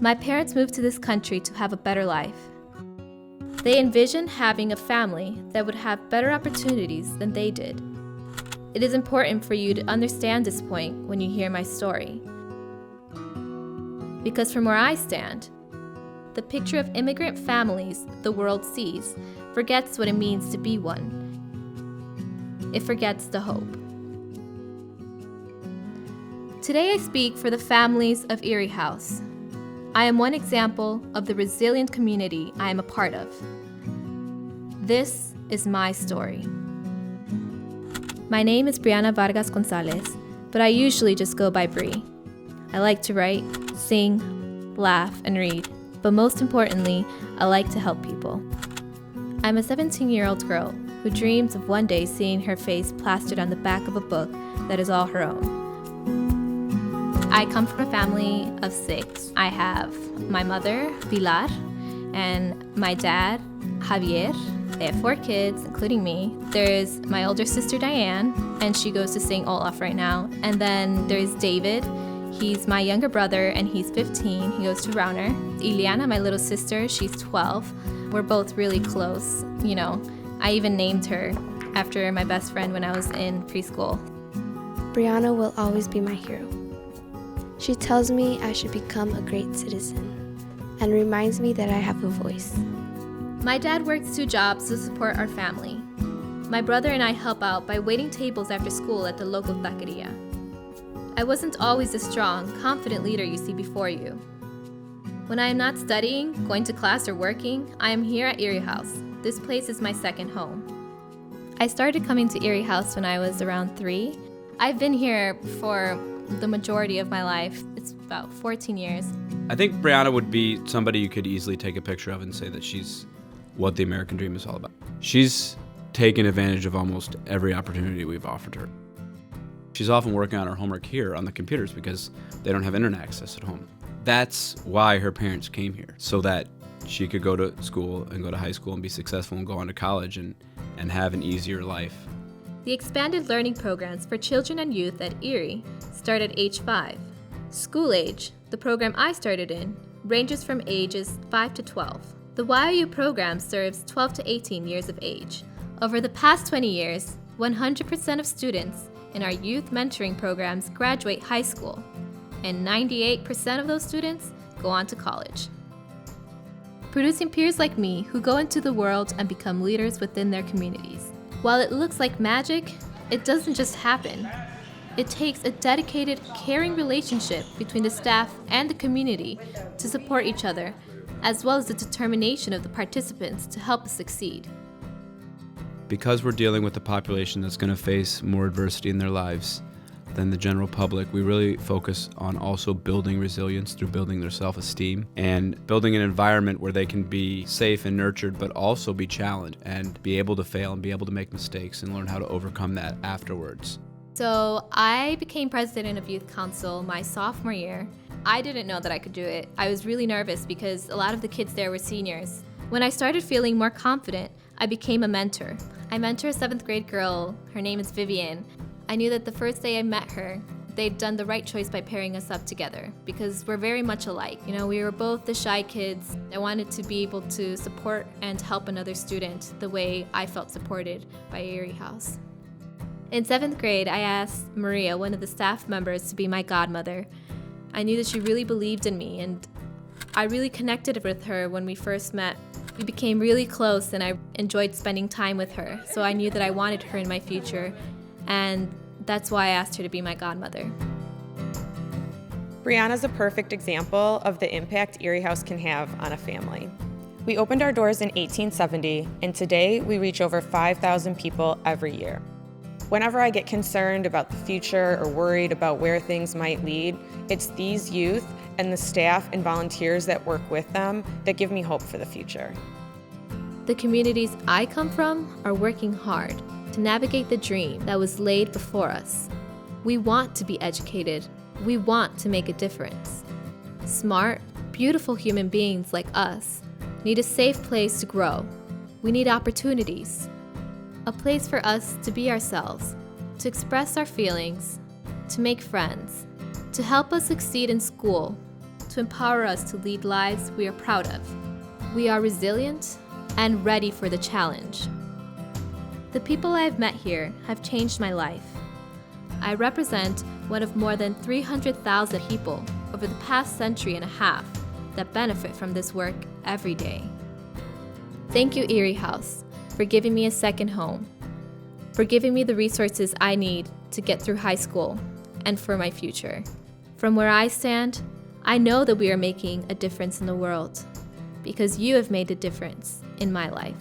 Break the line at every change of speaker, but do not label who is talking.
My parents moved to this country to have a better life. They envisioned having a family that would have better opportunities than they did. It is important for you to understand this point when you hear my story. Because from where I stand, the picture of immigrant families the world sees forgets what it means to be one. It forgets the hope. Today I speak for the families of Erie House. I am one example of the resilient community I am a part of. This is my story. My name is Brianna Vargas-Gonzalez, but I usually just go by Bri. I like to write, sing, laugh, and read, but most importantly, I like to help people. I'm a 17-year-old girl who dreams of one day seeing her face plastered on the back of a book that is all her own. I come from a family of 6. I have my mother, Pilar, and my dad, Javier. They have 4 kids, including me. There's my older sister, Diane, and she goes to St. Olaf right now. And then there's David. He's my younger brother, and he's 15. He goes to Rauner. Ileana, my little sister, she's 12. We're both really close. You know, I even named her after my best friend when I was in preschool.
Brianna will always be my hero. She tells me I should become a great citizen and reminds me that I have a voice.
My dad works 2 jobs to support our family. My brother and I help out by waiting tables after school at the local taqueria. I wasn't always the strong, confident leader you see before you. When I am not studying, going to class, or working, I am here at Erie House. This place is my second home. I started coming to Erie House when I was around 3. I've been here for the majority of my life. It's about 14 years.
I think Brianna would be somebody you could easily take a picture of and say that she's what the American dream is all about. She's taken advantage of almost every opportunity we've offered her. She's often working on her homework here on the computers because they don't have internet access at home. That's why her parents came here, so that she could go to school and go to high school and be successful and go on to college and have an easier life.
The expanded learning programs for children and youth at Erie start at age 5. School age, the program I started in, ranges from ages 5 to 12. The YOU program serves 12 to 18 years of age. Over the past 20 years, 100% of students in our youth mentoring programs graduate high school, and 98% of those students go on to college. Producing peers like me who go into the world and become leaders within their communities. While it looks like magic, it doesn't just happen. It takes a dedicated, caring relationship between the staff and the community to support each other, as well as the determination of the participants to help us succeed.
Because we're dealing with a population that's going to face more adversity in their lives than the general public, we really focus on also building resilience through building their self-esteem and building an environment where they can be safe and nurtured, but also be challenged and be able to fail and be able to make mistakes and learn how to overcome that afterwards.
So I became president of Youth Council my sophomore year. I didn't know that I could do it. I was really nervous because a lot of the kids there were seniors. When I started feeling more confident, I became a mentor. I mentor a 7th grade girl. Her name is Vivian. I knew that the first day I met her, they'd done the right choice by pairing us up together because we're very much alike. You know, we were both the shy kids. I wanted to be able to support and help another student the way I felt supported by Erie House. In 7th grade, I asked Maria, one of the staff members, to be my godmother. I knew that she really believed in me, and I really connected with her when we first met. We became really close, and I enjoyed spending time with her, so I knew that I wanted her in my future, and that's why I asked her to be my godmother.
Brianna's a perfect example of the impact Erie House can have on a family. We opened our doors in 1870, and today we reach over 5,000 people every year. Whenever I get concerned about the future or worried about where things might lead, it's these youth and the staff and volunteers that work with them that give me hope for the future.
The communities I come from are working hard to navigate the dream that was laid before us. We want to be educated. We want to make a difference. Smart, beautiful human beings like us need a safe place to grow. We need opportunities. A place for us to be ourselves, to express our feelings, to make friends, to help us succeed in school, to to empower us to lead lives we are proud of. We are resilient and ready for the challenge. The people I have met here have changed my life. I represent one of more than 300,000 people over the past century and a half that benefit from this work every day. Thank you, Erie House, for giving me a second home, for giving me the resources I need to get through high school and for my future. From where I stand, I know that we are making a difference in the world because you have made a difference in my life.